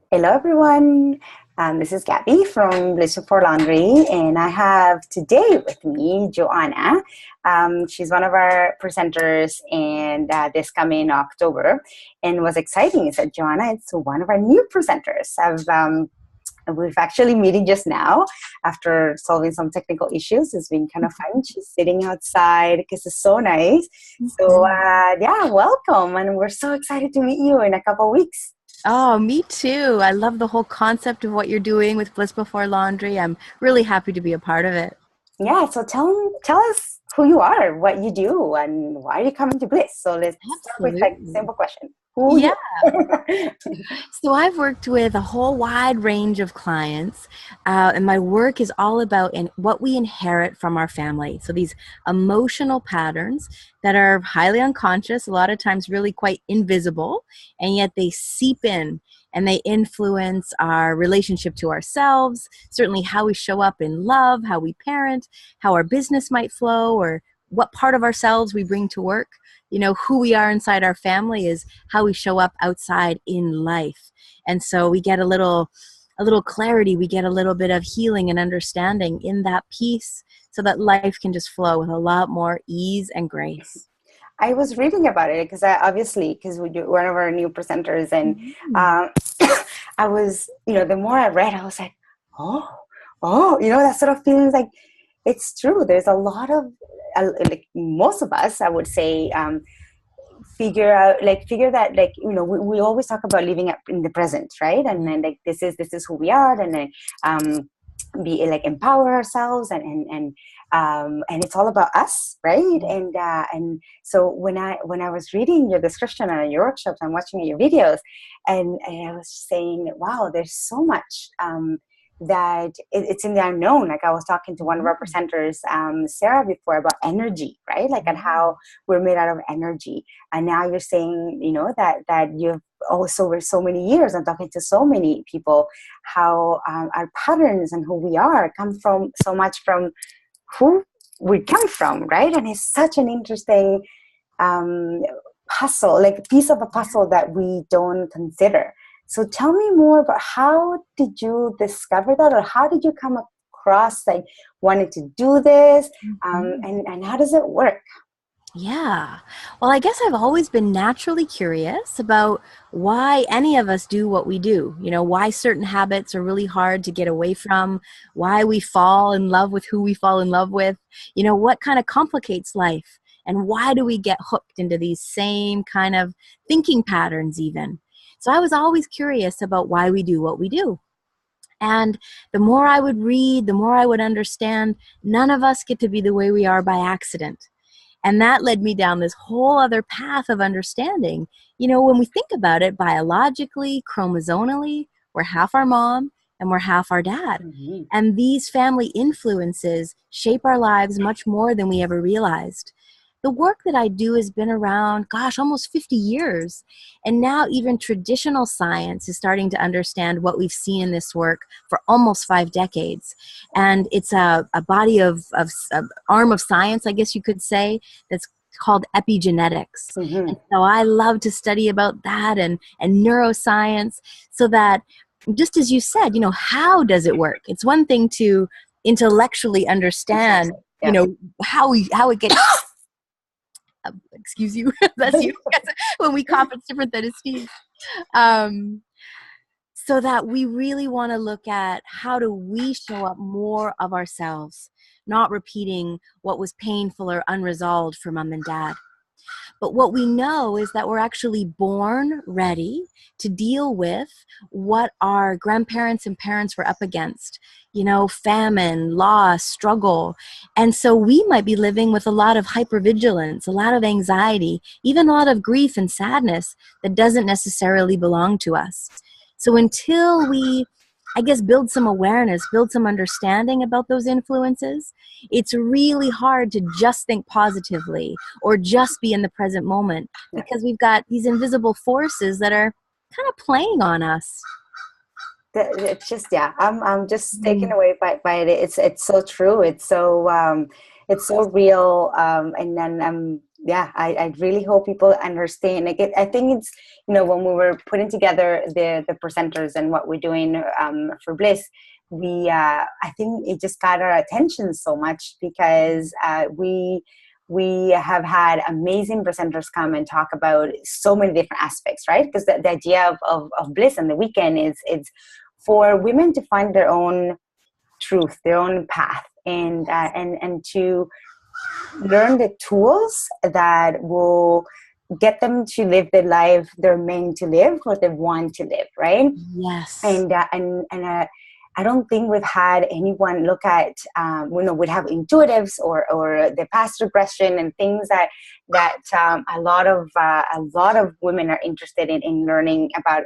Hello, everyone. This is Gabby from Bliss for Laundry, and I have today with me Johanna. She's one of our presenters, and this coming October. And what's exciting is that Johanna is one of our new presenters. We've actually meeting just now after solving some technical issues. It's been kind of fun. She's sitting outside because it's so nice. So, yeah, welcome, and we're so excited to meet you in a couple weeks. Oh, me too. I love the whole concept of what you're doing with Bliss Before Laundry. I'm really happy to be a part of it. Yeah, so tell us who you are, what you do, and why are you coming to Bliss. So let's start with like Absolutely. simple question. Who Yeah. you are. So I've worked with a whole wide range of clients, and my work is all about what we inherit from our family. So these emotional patterns that are highly unconscious, a lot of times really quite invisible, and yet they seep in and they influence our relationship to ourselves, certainly how we show up in love, how we parent, how our business might flow, or what part of ourselves we bring to work. Who we are inside our family is how we show up outside in life. And so we get a little clarity, we get a little bit of healing and understanding in that piece so that life can just flow with a lot more ease and grace. I was reading about it because because we're one of our new presenters, and Mhm. um, I was, the more I read, I was like, oh, oh, that sort of feeling like it's true. There's a lot of, like most of us, I would say, figure that we always talk about living up in the present, right? And then like this is who we are, and then be like empower ourselves, and it's all about us, right? And so when I was reading your description and your workshops and watching your videos, and I was saying, wow, there's so much that it's in the unknown. Like I was talking to one of our Mhm. presenters, Sarah, before about energy, right? Like and Yeah. how we're made out of energy. And now you're saying, that you've also over so many years and talking to so many people, how our patterns and who we are come from so much from who we come from, right? And it's such an interesting um, puzzle, like a piece of a puzzle that we don't consider. So tell me more about how did you discover that, or how did you come across like wanting to do this, Mhm. and how does it work? Yeah. Well, I guess I've always been naturally curious about why any of us do what we do. Why certain habits are really hard to get away from, why we fall in love with who we fall in love with, what kind of complicates life, and why do we get hooked into these same kind of thinking patterns, even. So I was always curious about why we do what we do. And the more I would read, the more I would understand none of us get to be the way we are by accident. And that led me down this whole other path of understanding. When we think about it biologically, chromosomally, we're half our mom and we're half our dad. Mhm. And these family influences shape our lives much more than we ever realized. The work that I do has been around, gosh, almost 50 years. And now even traditional science is starting to understand what we've seen in this work for almost 5 decades. And it's a body of arm of science, I guess you could say, that's called epigenetics. And Mhm. so I love to study about that and neuroscience, so that, just as you said, how does it work? It's one thing to intellectually understand, Exactly. Yeah. how it gets. Excuse you, that's you. When we cough, it's different than a sneeze. Um, so that we really want to look at how do we show up more of ourselves, not repeating what was painful or unresolved for mom and dad. But what we know is that we're actually born ready to deal with what our grandparents and parents were up against, famine, loss, struggle. And so we might be living with a lot of hypervigilance, a lot of anxiety, even a lot of grief and sadness that doesn't necessarily belong to us. So until we, I guess, build some awareness, build some understanding about those influences, it's really hard to just think positively or just be in the present moment, Yeah. because we've got these invisible forces that are kind of playing on us. It's just, yeah, I'm just taken Mm. away by it. It's so true. It's so real. And then Yeah, I really hope people understand. Like I think it's, when we were putting together the presenters and what we're doing for Bliss, I think it just got our attention so much because we have had amazing presenters come and talk about so many different aspects, right? Because the idea of Bliss and the weekend is it's for women to find their own truth, their own path, and to learn the tools that will get them to live the life they're meant to live or they want to live, right? Yes. And I don't think we've had anyone look at, we'd have intuitives or the past regression and things that a lot of women are interested in learning about,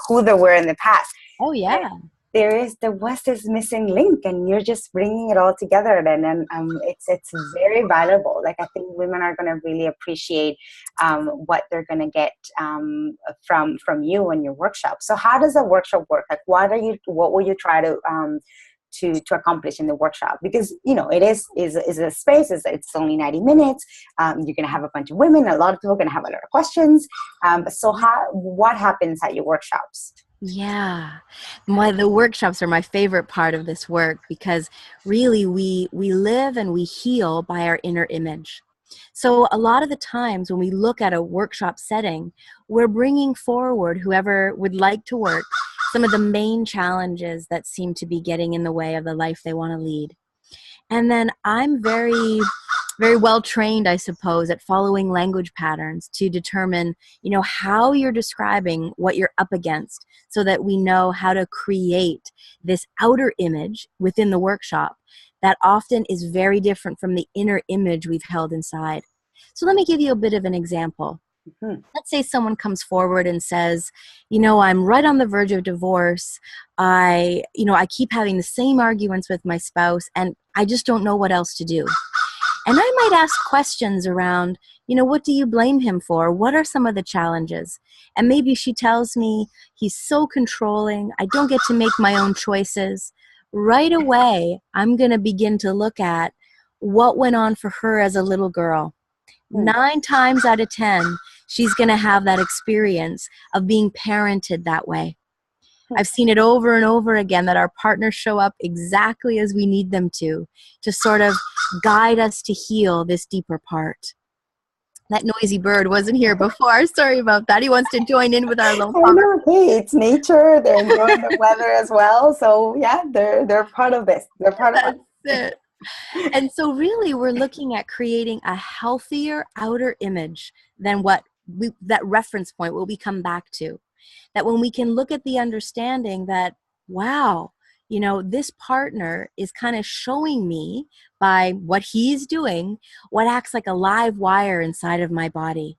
who they were in the past. Oh, yeah. There was this missing link, and you're just bringing it all together, and it's very valuable. Like, I think women are going to really appreciate what they're going to get from you and your workshop. So how does a workshop work? Like, what will you try to accomplish in the workshop? Because it is a space, it's only 90 minutes. You're going to have a bunch of women, a lot of people are going to have a lot of questions. So what happens at your workshops? Yeah. The workshops are my favorite part of this work because really we live and we heal by our inner image. So a lot of the times when we look at a workshop setting, we're bringing forward whoever would like to work some of the main challenges that seem to be getting in the way of the life they want to lead. And then I'm very, very well trained, I suppose, at following language patterns to determine, how you're describing what you're up against so that we know how to create this outer image within the workshop that often is very different from the inner image we've held inside. So let me give you a bit of an example. Mm-hmm. Let's say someone comes forward and says, I'm right on the verge of divorce. I keep having the same arguments with my spouse and I just don't know what else to do. And I might ask questions around, what do you blame him for? What are some of the challenges? And maybe she tells me, he's so controlling. I don't get to make my own choices. Right away, I'm going to begin to look at what went on for her as a little girl. 9 times out of 10, she's going to have that experience of being parented that way. I've seen it over and over again that our partners show up exactly as we need them to sort of guide us to heal this deeper part. That noisy bird wasn't here before. Sorry about that. He wants to join in with our little conversation. Hey, it's nature. They're enjoying the weather as well. So yeah, they're part of this. They're part of it. And so really we're looking at creating a healthier outer image than that reference point what we come back to. That when we can look at the understanding that, wow, this partner is kind of showing me by what he's doing, what acts like a live wire inside of my body.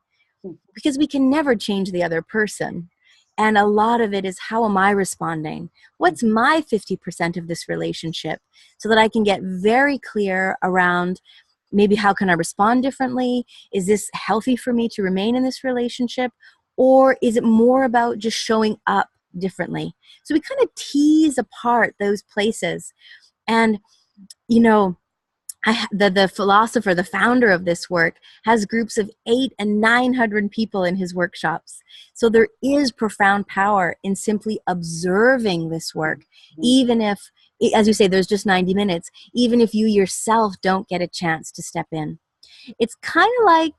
Because we can never change the other person. And a lot of it is, how am I responding? What's my 50% of this relationship? So that I can get very clear around maybe how can I respond differently? Is this healthy for me to remain in this relationship? Or is it more about just showing up differently? So we kind of tease apart those places. And, the philosopher, the founder of this work, has groups of 800 and 900 people in his workshops. So there is profound power in simply observing this work, even if, as you say, there's just 90 minutes, even if you yourself don't get a chance to step in. It's kind of like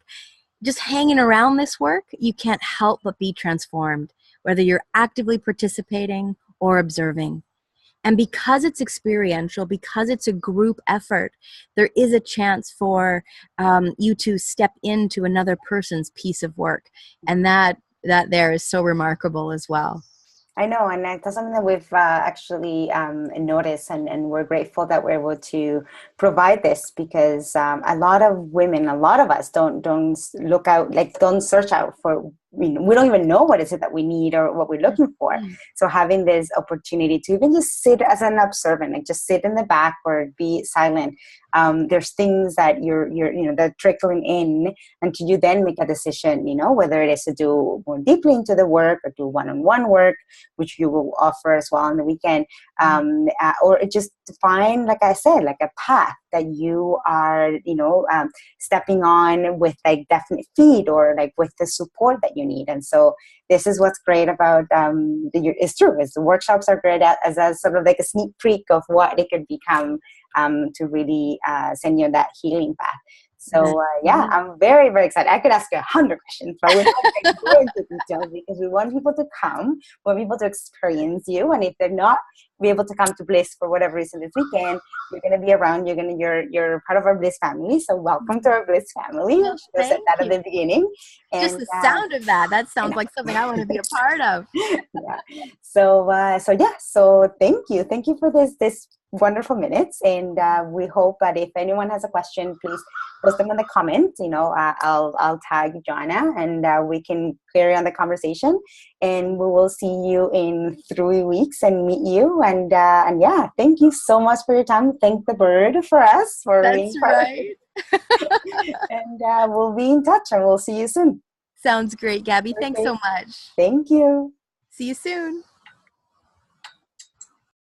just hanging around this work, you can't help but be transformed, whether you're actively participating or observing. And because it's experiential, because it's a group effort, there is a chance for you to step into another person's piece of work. And that there is so remarkable as well. I know, and that's something that we've actually noticed, and we're grateful that we're able to provide this, because a lot of women, a lot of us don't look out, don't search out for. We don't even know what is it that we need or what we're looking for. Mm-hmm. So having this opportunity to even just sit as an observant, like just sit in the back or be silent. There's things that you're that trickling in, and you then make a decision, whether it is to do more deeply into the work or do one-on-one work, which you will offer as well on the weekend, or just to find, like I said, like a path that you are, stepping on with like definite feet or like with the support that you need. And so this is what's great about it's true, is the workshops are great as a sort of like a sneak peek of what it could become, to really send you on that healing path. So yeah, I'm very, very excited. I could ask you 100 questions, but we're not going to go into details because we want people to come, we want people to experience you. And if they're not be able to come to Bliss for whatever reason this weekend, you're going to be around. You're part of our Bliss family. So welcome to our Bliss family. Well, I said that at the beginning. And just the sound of that sounds like something I want to be a part of. Yeah. So thank you for this wonderful minutes, and we hope that if anyone has a question, please post them in the comments. I'll tag Johanna, and we can carry on the conversation, and we will see you in 3 weeks and meet you. And yeah, thank you so much for your time. Thank the bird for us for being part. And we'll be in touch, and we'll see you soon. Sounds great, Gabby. Thanks so much. Thank you. See you soon.